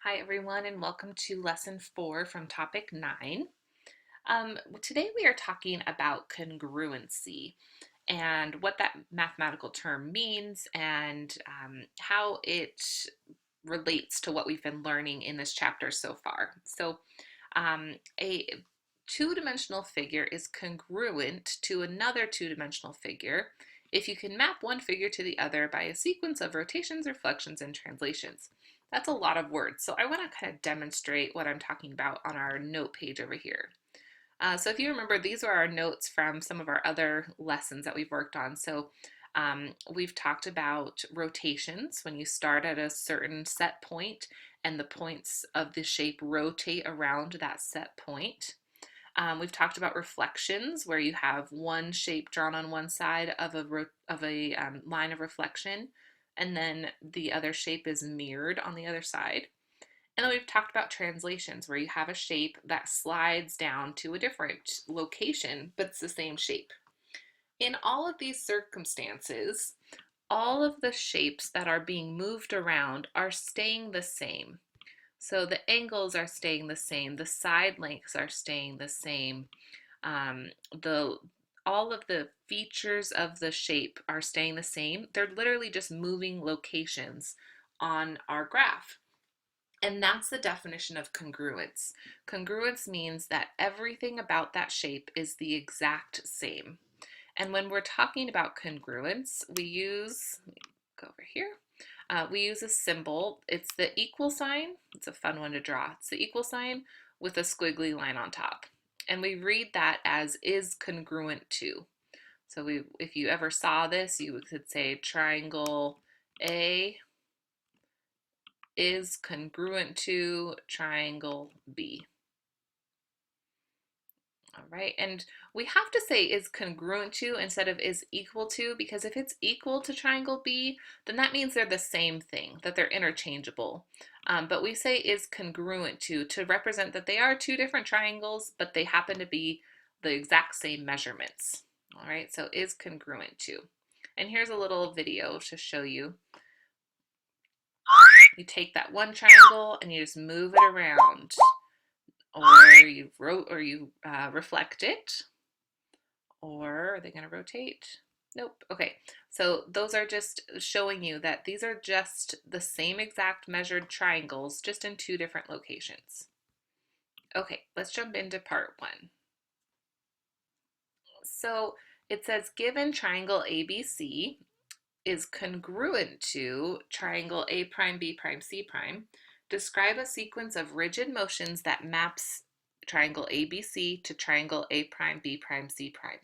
Hi everyone and welcome to lesson 4 from topic 9. Today we are talking about congruency and what that mathematical term means and how it relates to what we've been learning in this chapter so far. A two-dimensional figure is congruent to another two-dimensional figure if you can map one figure to the other by a sequence of rotations, reflections, and translations. That's a lot of words, so I want to kind of demonstrate what I'm talking about on our note page over here. So if you remember, these are our notes from some of our other lessons that we've worked on. We've talked about rotations when you start at a certain set point and the points of the shape rotate around that set point. We've talked about reflections where you have one shape drawn on one side of a line of reflection and then the other shape is mirrored on the other side. And then we've talked about translations where you have a shape that slides down to a different location, but it's the same shape. In all of these circumstances, all of the shapes that are being moved around are staying the same. So the angles are staying the same, the side lengths are staying the same, the all of the features of the shape are staying the same. They're literally just moving locations on our graph. And that's the definition of congruence. Congruence means that everything about that shape is the exact same. And when we're talking about congruence, we use, let me go over here, we use a symbol. It's the equal sign. It's a fun one to draw. It's the equal sign with a squiggly line on top. And we read that as is congruent to. So if you ever saw this, you could say triangle A is congruent to triangle B. All right, and we have to say is congruent to instead of is equal to, because if it's equal to triangle B, then that means they're the same thing, that they're interchangeable. But we say is congruent to represent that they are two different triangles, but they happen to be the exact same measurements. All right, so is congruent to. And here's a little video to show you. You take that one triangle and you just move it around, or you reflect it, or are they going to rotate? Nope. Okay, so those are just showing you that these are just the same exact measured triangles, just in two different locations. Okay, let's jump into part 1. So it says given triangle ABC is congruent to triangle A prime B prime C prime, describe a sequence of rigid motions that maps triangle ABC to triangle A prime B prime C prime.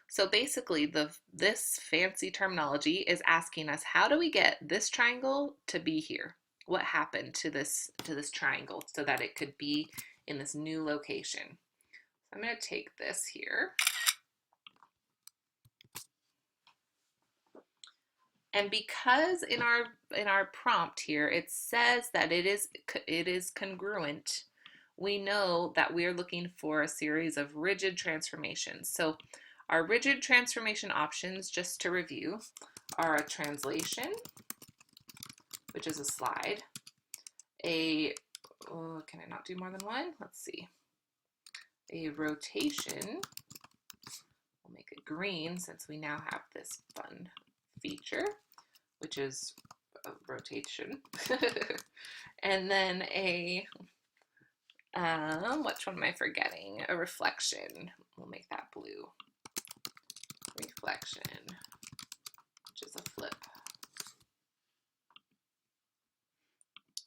So basically, this fancy terminology is asking us, how do we get this triangle to be here? What happened to this triangle so that it could be in this new location? I'm going to take this here. And because in our prompt here it says that it is congruent, we know that we are looking for a series of rigid transformations. So our rigid transformation options, just to review, are a translation, which is a slide, can I not do more than one? Let's see. A rotation, we'll make it green since we now have this fun feature, which is a rotation. And then which one am I forgetting? A reflection. We'll make that blue. Reflection, which is a flip.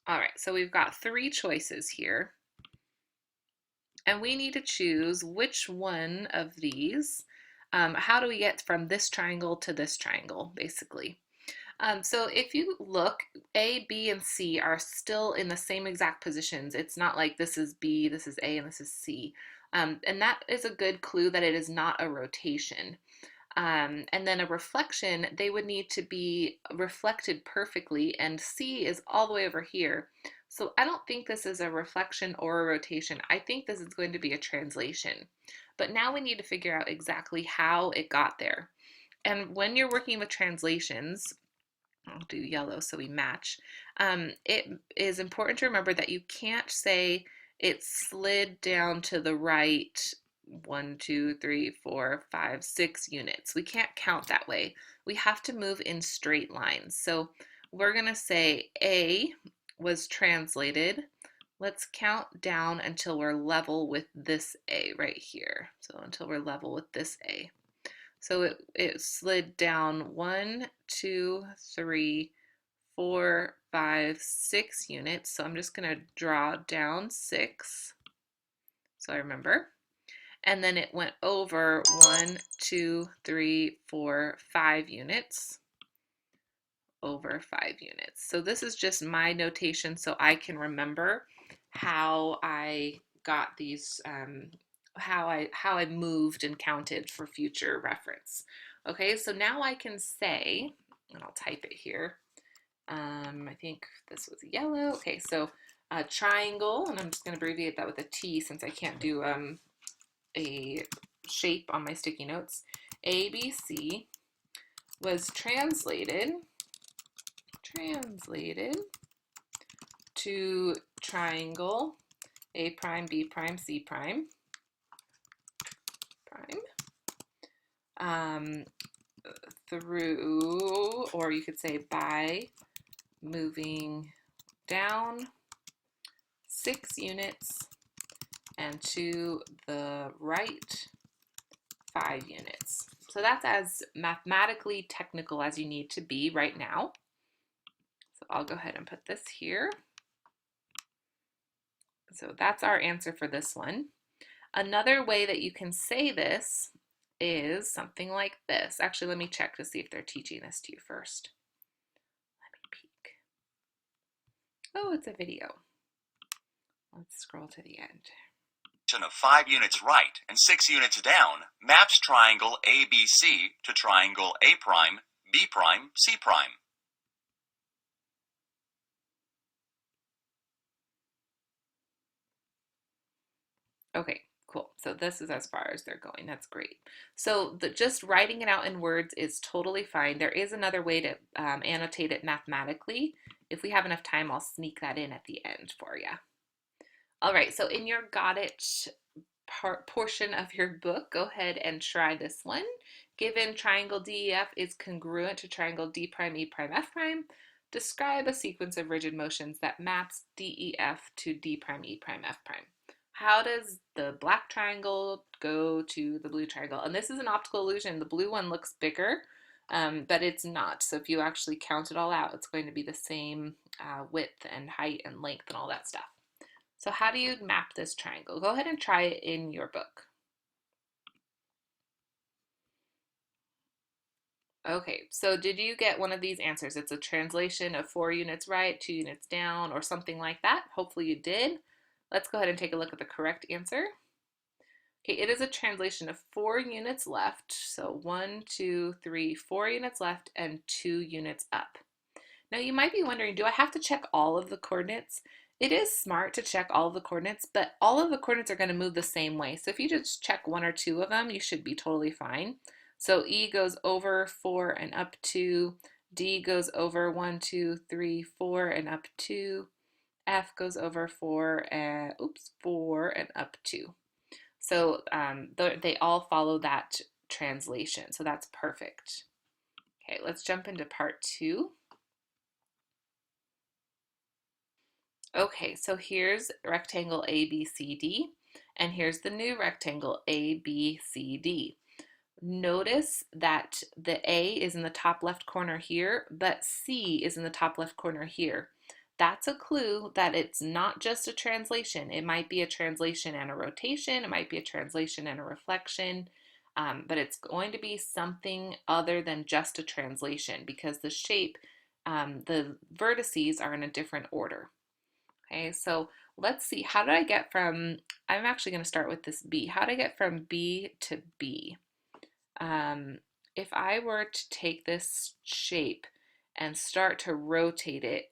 All right, so we've got 3 choices here. And we need to choose which one of these. How do we get from this triangle to this triangle, basically? So if you look, A, B, and C are still in the same exact positions. It's not like this is B, this is A, and this is C. And that is a good clue that it is not a rotation. And then a reflection, they would need to be reflected perfectly, and C is all the way over here. So I don't think this is a reflection or a rotation. I think this is going to be a translation. But now we need to figure out exactly how it got there. And when you're working with translations, I'll do yellow so we match. It is important to remember that you can't say it slid down to the right 1, 2, 3, 4, 5, 6 units. We can't count that way. We have to move in straight lines. So we're going to say A was translated. Let's count down until we're level with this A right here. So until we're level with this A. So it slid down 1, 2, 3, 4, 5, 6 units. So I'm just going to draw down 6 so I remember. And then it went over 1, 2, 3, 4, 5 units, over 5 units. So this is just my notation so I can remember how I got these, how I moved and counted for future reference. Okay, so now I can say, and I'll type it here. I think this was yellow. Okay, so a triangle, and I'm just going to abbreviate that with a T since I can't do a shape on my sticky notes. ABC was translated to triangle A prime, B prime, C prime, through, or you could say by moving down 6 units and to the right 5 units. So that's as mathematically technical as you need to be right now. So I'll go ahead and put this here. So that's our answer for this one. Another way that you can say this is something like this. Actually, let me check to see if they're teaching this to you first. Let me peek. Oh, it's a video. Let's scroll to the end. Of 5 units right and 6 units down maps triangle ABC to triangle A prime, B prime, C prime. Okay, cool. So this is as far as they're going. That's great. So just writing it out in words is totally fine. There is another way to annotate it mathematically. If we have enough time, I'll sneak that in at the end for you. All right, so in your Got It portion of your book, go ahead and try this one. Given triangle DEF is congruent to triangle D prime, E prime, F prime, describe a sequence of rigid motions that maps DEF to D prime, E prime, F prime. How does the black triangle go to the blue triangle? And this is an optical illusion. The blue one looks bigger, but it's not. So if you actually count it all out, it's going to be the same width and height and length and all that stuff. So how do you map this triangle? Go ahead and try it in your book. Okay, so did you get one of these answers? It's a translation of 4 units right, 2 units down, or something like that. Hopefully you did. Let's go ahead and take a look at the correct answer. Okay, it is a translation of 4 units left. So 1, 2, 3, 4 units left and 2 units up. Now you might be wondering, do I have to check all of the coordinates? It is smart to check all of the coordinates, but all of the coordinates are going to move the same way. So if you just check 1 or 2 of them, you should be totally fine. So E goes over 4 and up 2. D goes over 1, 2, 3, 4 and up 2. F goes over 4 and 4 and up 2. So they all follow that translation. So that's perfect. Okay, let's jump into part 2. Okay, so here's rectangle ABCD, and here's the new rectangle ABCD. Notice that the A is in the top left corner here, but C is in the top left corner here. That's a clue that it's not just a translation. It might be a translation and a rotation. It might be a translation and a reflection, but it's going to be something other than just a translation because the shape, the vertices are in a different order. Okay, so let's see, how did I get from, I'm actually going to start with this B. How did I get from B to B? If I were to take this shape and start to rotate it,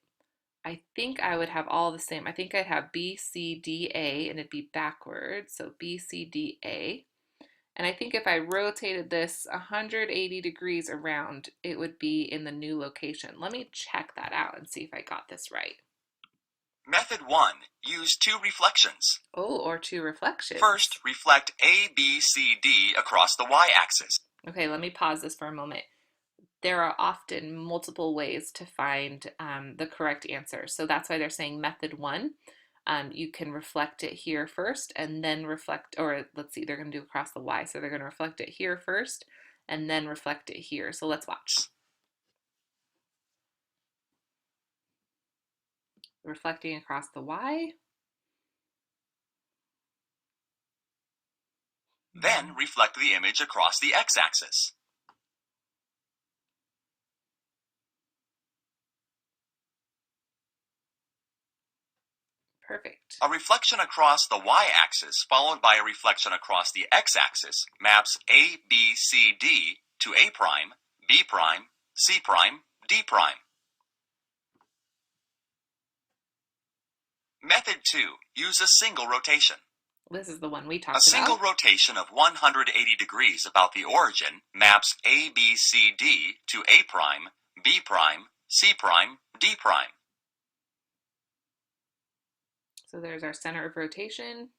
I think I would have all the same. I think I'd have B, C, D, A, and it'd be backwards. So B, C, D, A. And I think if I rotated this 180 degrees around, it would be in the new location. Let me check that out and see if I got this right. Method 1. Use two reflections. Oh, or two reflections. First, reflect A, B, C, D across the y-axis. Okay, let me pause this for a moment. There are often multiple ways to find the correct answer. So that's why they're saying method 1. You can reflect it here first and then reflect, or let's see, they're going to do across the y. So they're going to reflect it here first and then reflect it here. So let's watch. Reflecting across the y. Then reflect the image across the x-axis. Perfect. A reflection across the y-axis followed by a reflection across the x-axis maps A, B, C, D to A prime, B prime, C prime, D prime. Method 2. Use a single rotation. This is the one we A talked single about. rotation of 180 degrees about the origin maps A, B, C, D to A prime, B prime, C prime, D prime. So there's our center of rotation.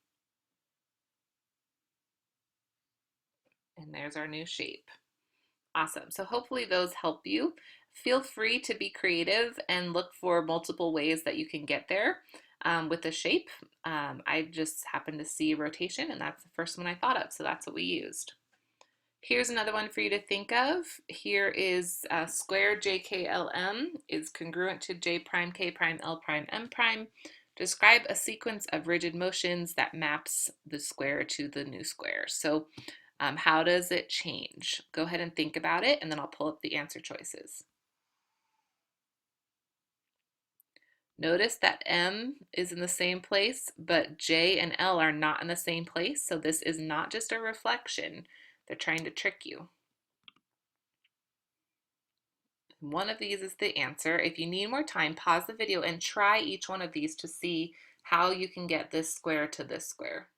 And there's our new shape. Awesome. So hopefully those help you. Feel free to be creative and look for multiple ways that you can get there with the shape. I just happened to see rotation, and that's the first one I thought of, so that's what we used. Here's another one for you to think of. Here is square JKLM is congruent to J prime, K prime, L prime, M prime. Describe a sequence of rigid motions that maps the square to the new square. So how does it change? Go ahead and think about it, and then I'll pull up the answer choices. Notice that M is in the same place, but J and L are not in the same place, so this is not just a reflection. They're trying to trick you. One of these is the answer. If you need more time, pause the video and try each one of these to see how you can get this square to this square.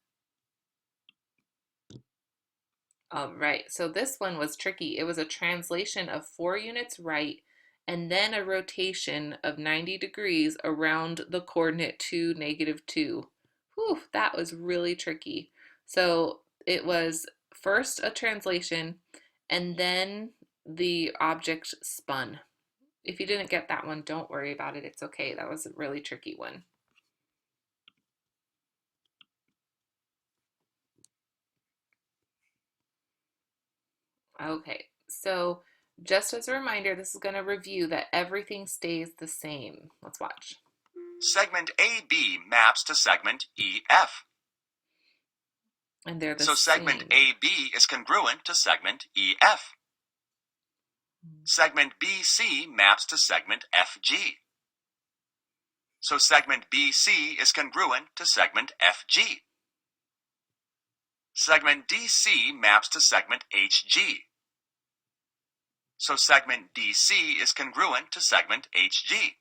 All right, so this one was tricky. It was a translation of 4 units right and then a rotation of 90 degrees around the coordinate 2, -2. Whew, that was really tricky. So it was first a translation and then the object spun. If you didn't get that one, don't worry about it. It's okay. That was a really tricky one. Okay, so just as a reminder, this is going to review that everything stays the same. Let's watch. Segment AB maps to segment EF. And they're the So same. segment AB is congruent to segment EF. Segment BC maps to segment FG. So segment BC is congruent to segment FG. Segment DC maps to segment HG. So segment DC is congruent to segment HG.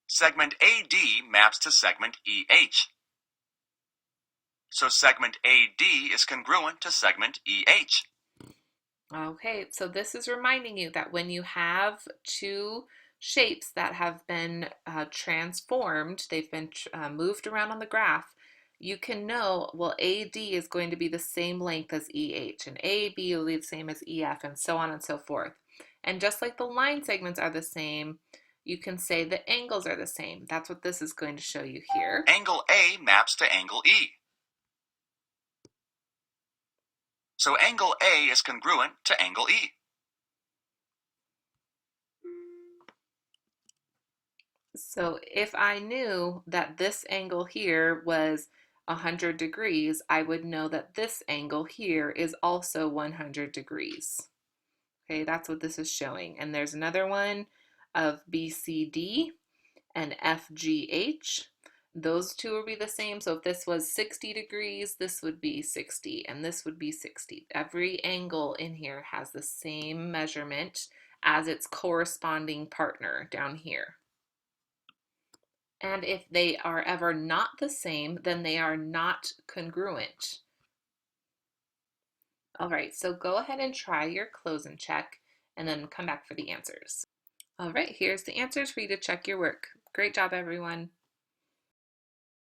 Segment AD maps to segment EH. So segment AD is congruent to segment EH. Okay, so this is reminding you that when you have two shapes that have been transformed, they've been moved around on the graph, you can know, well, AD is going to be the same length as EH, and AB will be the same as EF, and so on and so forth. And just like the line segments are the same, you can say the angles are the same. That's what this is going to show you here. Angle A maps to angle E. So angle A is congruent to angle E. So if I knew that this angle here was 100 degrees, I would know that this angle here is also 100 degrees. Okay, that's what this is showing. And there's another one of BCD and FGH. Those two will be the same. So if this was 60 degrees, this would be 60, and this would be 60. Every angle in here has the same measurement as its corresponding partner down here. And if they are ever not the same, then they are not congruent. All right, so go ahead and try your close and check and then come back for the answers. All right, here's the answers for you to check your work. Great job, everyone.